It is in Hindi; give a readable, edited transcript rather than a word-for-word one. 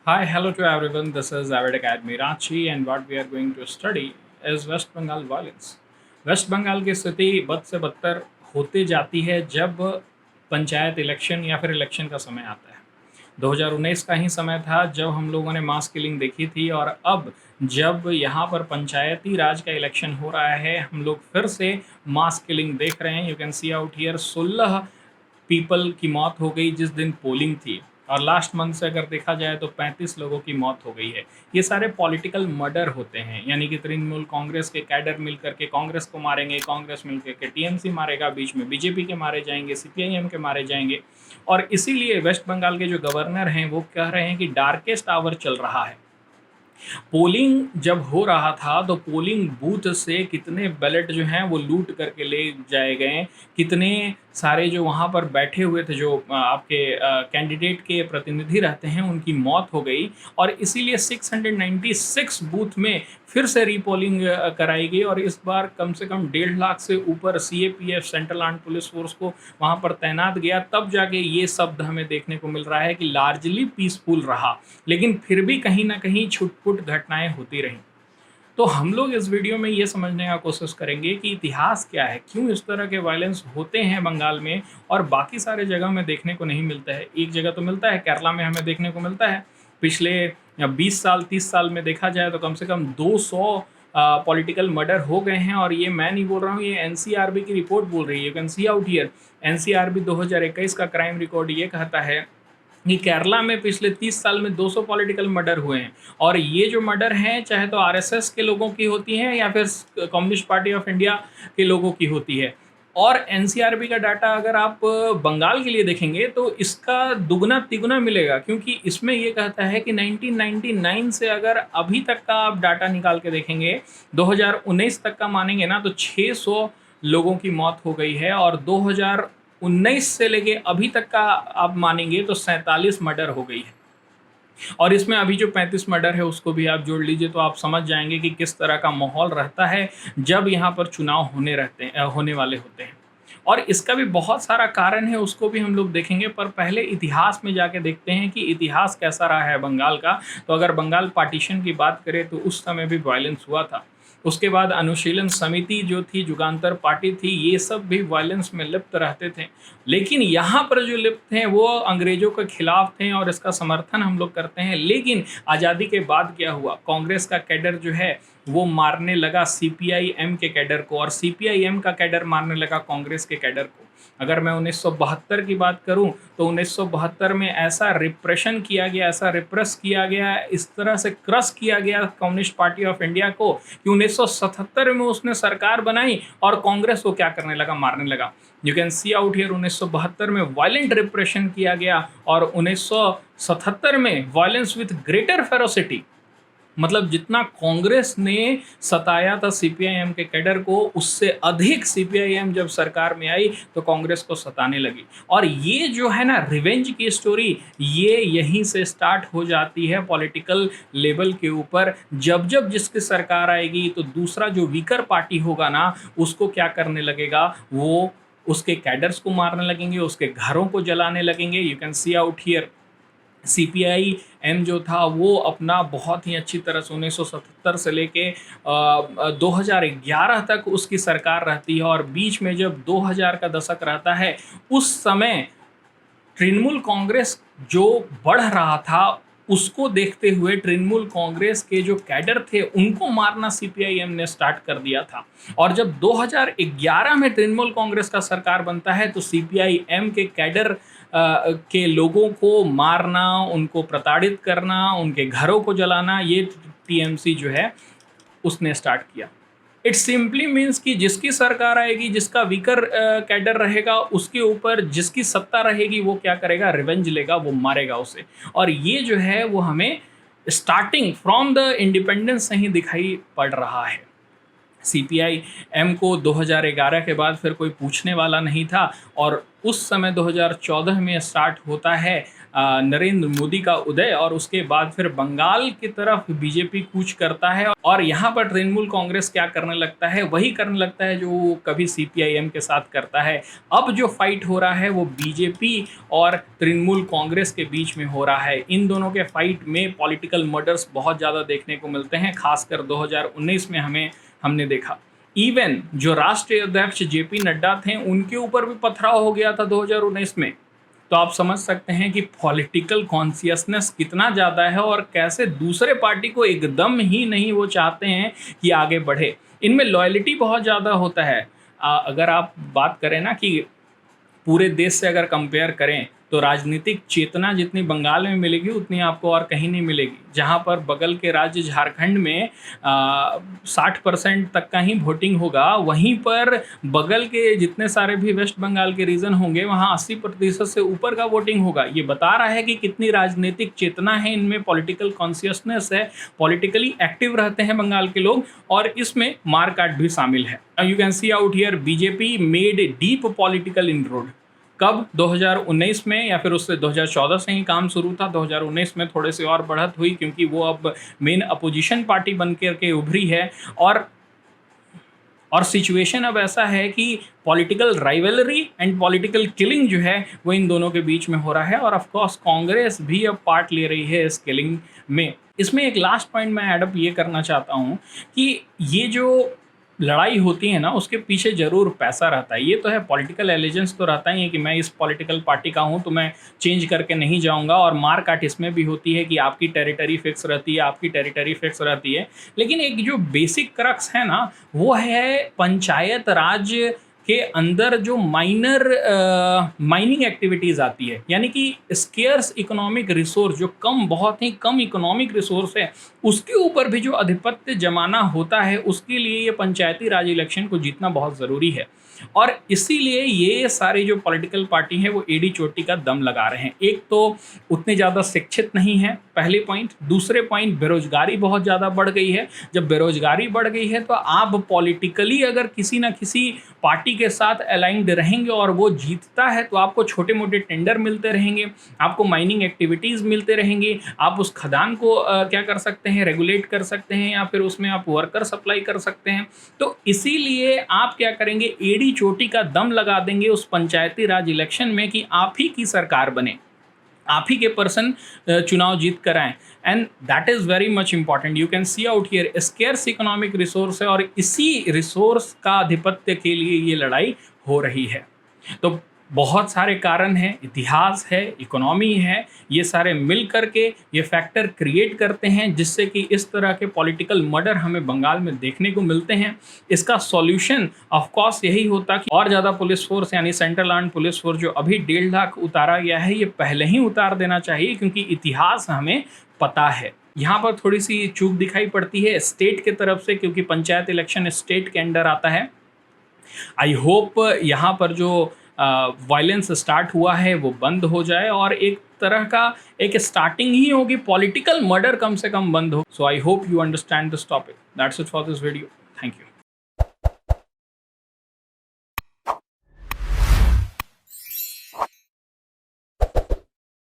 Hi, hello to everyone. This is Avid Academy Ranchi, and what we are going to study is West Bengal violence. West Bengal की स्थिति बद से बदतर होते जाती है जब पंचायत इलेक्शन या फिर इलेक्शन का समय आता है। 2019 का ही समय था जब हम लोगों ने मास किलिंग देखी थी, और अब जब यहाँ पर पंचायती राज का इलेक्शन हो रहा है, हम लोग फिर से मास किलिंग देख रहे हैं। You can see out here 16 people की मौत हो गई जिस दिन पोलिंग थी, और लास्ट मंथ से अगर देखा जाए तो 35 लोगों की मौत हो गई है। ये सारे पॉलिटिकल मर्डर होते हैं, यानी कि तृणमूल कांग्रेस के कैडर मिल करके कांग्रेस को मारेंगे, कांग्रेस मिल करके टीएमसी मारेगा, बीच में बीजेपी के मारे जाएंगे, सीपीआईएम के मारे जाएंगे। और इसीलिए वेस्ट बंगाल के जो गवर्नर हैं वो कह रहे हैं कि डार्केस्ट आवर चल रहा है। पोलिंग जब हो रहा था तो पोलिंग बूथ से कितने बैलेट जो हैं वो लूट करके ले जाए गए, कितने सारे जो वहाँ पर बैठे हुए थे, जो आपके कैंडिडेट के प्रतिनिधि रहते हैं, उनकी मौत हो गई। और इसीलिए 696 बूथ में फिर से रीपोलिंग कराई गई, और इस बार कम से कम 1.5 लाख से ऊपर CAPF central armed police force को वहाँ पर तैनात गया, तब जाके ये शब्द हमें देखने को मिल रहा है कि लार्जली पीसफुल रहा। लेकिन फिर भी कहीं ना कहीं छुटपुट घटनाएं होती रहीं। तो हम लोग इस वीडियो में ये समझने का कोशिश करेंगे कि इतिहास क्या है, क्यों इस तरह के वायलेंस होते हैं बंगाल में और बाकी सारे जगह में देखने को नहीं मिलता है। एक जगह तो मिलता है, केरला में हमें देखने को मिलता है। पिछले 20 साल 30 साल में देखा जाए तो कम से कम 200 पॉलिटिकल मर्डर हो गए हैं, और ये मैं नहीं बोल रहा हूँ, ये एनसीआरबी की रिपोर्ट बोल रही है। You can see out here, NCRB 2021 का क्राइम रिकॉर्ड ये कहता है कि केरला में पिछले 30 साल में 200 पॉलिटिकल मर्डर हुए हैं। और ये जो मर्डर हैं चाहे तो आरएसएस के लोगों की होती हैं या फिर कम्युनिस्ट पार्टी ऑफ इंडिया के लोगों की होती है। और एनसीआरबी का डाटा अगर आप बंगाल के लिए देखेंगे तो इसका दुगना तिगुना मिलेगा, क्योंकि इसमें ये कहता है कि 1999 से अगर अभी तक का आप डाटा निकाल के देखेंगे, 2019 तक का मानेंगे ना, तो 600 लोगों की मौत हो गई है। और 2019 से लेके अभी तक का आप मानेंगे तो 47 मर्डर हो गई है। और इसमें अभी जो 35 मर्डर है उसको भी आप जोड़ लीजिए तो आप समझ जाएंगे कि किस तरह का माहौल रहता है जब यहाँ पर चुनाव होने वाले होते हैं। और इसका भी बहुत सारा कारण है, उसको भी हम लोग देखेंगे। पर पहले इतिहास में जाके देखते हैं कि इतिहास कैसा रहा है बंगाल का। तो अगर बंगाल पार्टीशन की बात करें तो उस समय भी वायलेंस हुआ था। उसके बाद अनुशीलन समिति जो थी, जुगांतर पार्टी थी, ये सब भी वायलेंस में लिप्त रहते थे। लेकिन यहाँ पर जो लिप्त हैं वो अंग्रेजों के खिलाफ थे, और इसका समर्थन हम लोग करते हैं। लेकिन आज़ादी के बाद क्या हुआ, कांग्रेस का कैडर जो है वो मारने लगा सीपीआईएम के कैडर को, और सीपीआईएम का कैडर मारने लगा कांग्रेस के कैडर को। अगर मैं 1972 की बात करूं तो 1972 में ऐसा रिप्रेशन किया गया, ऐसा रिप्रेस किया गया, इस तरह से क्रश किया गया कम्युनिस्ट पार्टी ऑफ इंडिया को कि 1977 में उसने सरकार बनाई और कांग्रेस को क्या करने लगा, मारने लगा। You can see out here, 1972 में वायलेंट रिप्रेशन किया गया, और 1977 में वायलेंस विथ ग्रेटर फेरोसिटी। मतलब जितना कांग्रेस ने सताया था सीपीआईएम के कैडर को, उससे अधिक सीपीआईएम जब सरकार में आई तो कांग्रेस को सताने लगी। और ये जो है ना रिवेंज की स्टोरी, ये यहीं से स्टार्ट हो जाती है पॉलिटिकल लेवल के ऊपर। जब जब जिसकी सरकार आएगी तो दूसरा जो वीकर पार्टी होगा ना, उसको क्या करने लगेगा, वो उसके कैडर्स को मारने लगेंगे, उसके घरों को जलाने लगेंगे। You can see out here, CPIM जो था वो अपना बहुत ही अच्छी तरह से 1977 से लेके 2011 तक उसकी सरकार रहती है। और बीच में जब 2000 का दशक रहता है, उस समय तृणमूल कांग्रेस जो बढ़ रहा था, उसको देखते हुए तृणमूल कांग्रेस के जो कैडर थे उनको मारना सीपीआईएम ने स्टार्ट कर दिया था। और जब 2011 में तृणमूल कांग्रेस का सरकार बनता है तो सीपीआईएम के कैडर के लोगों को मारना, उनको प्रताड़ित करना, उनके घरों को जलाना, ये टीएमसी जो है उसने स्टार्ट किया। इट सिंपली मीन्स कि जिसकी सरकार आएगी, जिसका वीकर कैडर रहेगा, उसके ऊपर जिसकी सत्ता रहेगी वो क्या करेगा, रिवेंज लेगा, वो मारेगा उसे। और ये जो है वो हमें स्टार्टिंग फ्रॉम द इंडिपेंडेंस से ही दिखाई पड़ रहा है। सीपीआईएम को 2011 के बाद फिर कोई पूछने वाला नहीं था, और उस समय 2014 में स्टार्ट होता है नरेंद्र मोदी का उदय और उसके बाद फिर बंगाल की तरफ बीजेपी कूच करता है और यहाँ पर तृणमूल कांग्रेस क्या करने लगता है, वही करने लगता है जो वो कभी सीपीआईएम के साथ करता है। अब जो फाइट हो रहा है वो बीजेपी और तृणमूल कांग्रेस के बीच में हो रहा है। इन दोनों के फाइट में पॉलिटिकल मर्डर्स बहुत ज़्यादा देखने को मिलते हैं, खासकर 2019 में हमने देखा। इवन जो राष्ट्रीय अध्यक्ष जेपी नड्डा थे उनके ऊपर भी पथराव हो गया था 2019 में। तो आप समझ सकते हैं कि पॉलिटिकल कॉन्शियसनेस कितना ज़्यादा है और कैसे दूसरे पार्टी को एकदम ही नहीं वो चाहते हैं कि आगे बढ़े। इनमें लॉयल्टी बहुत ज़्यादा होता है। अगर आप बात करें ना कि पूरे देश से अगर कंपेयर करें तो राजनीतिक चेतना जितनी बंगाल में मिलेगी उतनी आपको और कहीं नहीं मिलेगी। जहां पर बगल के राज्य झारखंड में 60% तक का ही वोटिंग होगा, वहीं पर बगल के जितने सारे भी वेस्ट बंगाल के रीजन होंगे वहां 80% से ऊपर का वोटिंग होगा। ये बता रहा है कि कितनी राजनीतिक चेतना है इनमें, पॉलिटिकल कॉन्शियसनेस है, पॉलिटिकली एक्टिव रहते हैं बंगाल के लोग, और इसमें मारकाट भी शामिल है। You can see out here BJP made deep political इनरोड। कब? 2019 में, या फिर उससे 2014 से ही काम शुरू था। 2019 में थोड़े से और बढ़त हुई क्योंकि वो अब मेन अपोजिशन पार्टी बन के उभरी है। और सिचुएशन अब ऐसा है कि political rivalry and political killing जो है वो इन दोनों के बीच में हो रहा है, और ऑफ कोर्स कांग्रेस भी अब पार्ट ले रही है इस किलिंग में। इसमें एक लास्ट पॉइंट मैं एडअप ये करना चाहता हूँ कि ये जो लड़ाई होती है ना उसके पीछे ज़रूर पैसा रहता है। ये तो है, पॉलिटिकल एलिजेंस तो रहता ही है कि मैं इस पॉलिटिकल पार्टी का हूँ तो मैं चेंज करके नहीं जाऊँगा, और मार काट इसमें भी होती है कि आपकी टेरिटरी फिक्स रहती है, आपकी टेरिटरी फिक्स रहती है। लेकिन एक जो बेसिक क्रक्स है ना वो है पंचायत राज के अंदर जो माइनिंग एक्टिविटीज़ आती है, यानी कि स्केर्स इकोनॉमिक रिसोर्स, जो बहुत ही कम इकोनॉमिक रिसोर्स है, उसके ऊपर भी जो आधिपत्य जमाना होता है, उसके लिए ये पंचायती राज इलेक्शन को जीतना बहुत ज़रूरी है। और इसीलिए ये सारी जो पॉलिटिकल पार्टी है वो एडी चोटी का दम लगा रहे हैं। एक तो उतने ज़्यादा शिक्षित नहीं है, पहले पॉइंट। दूसरे पॉइंट, बेरोजगारी बहुत ज़्यादा बढ़ गई है। जब बेरोजगारी बढ़ गई है तो आप पॉलिटिकली अगर किसी ना किसी पार्टी के साथ अलाइंड रहेंगे और वो जीतता है तो आपको छोटे मोटे टेंडर मिलते रहेंगे, आपको माइनिंग एक्टिविटीज़ मिलते रहेंगे, आप उस खदान को क्या कर सकते हैं, रेगुलेट कर सकते हैं, या फिर उसमें आप वर्कर सप्लाई कर सकते हैं। तो इसीलिए आप क्या करेंगे, एडी चोटी का दम लगा देंगे उस पंचायती राज इलेक्शन में कि आप ही की सरकार बने, आप ही के पर्सन चुनाव जीत कर आए। And that is very much important. You can see out here scarce economic resource है, और इसी रिसोर्स का आधिपत्य के लिए ये लड़ाई हो रही है। तो बहुत सारे कारण हैं, इतिहास है, इकोनॉमी है, ये सारे मिल करके ये फैक्टर क्रिएट करते हैं जिससे कि इस तरह के पॉलिटिकल मर्डर हमें बंगाल में देखने को मिलते हैं। इसका सॉल्यूशन ऑफ कोर्स यही होता कि और ज़्यादा पुलिस फोर्स, यानी सेंट्रल आर्म्ड पुलिस फोर्स जो अभी 1.5 लाख उतारा गया है, ये पहले ही उतार देना चाहिए, क्योंकि इतिहास हमें पता है। यहाँ पर थोड़ी सी चूक दिखाई पड़ती है स्टेट की तरफ से, क्योंकि पंचायत इलेक्शन स्टेट के अंडर आता है। आई होप यहाँ पर जो वायलेंस स्टार्ट हुआ है वो बंद हो जाए, और एक तरह का एक स्टार्टिंग ही होगी, पॉलिटिकल मर्डर कम से कम बंद हो। So I hope you understand this topic. That's it for this video. Thank you.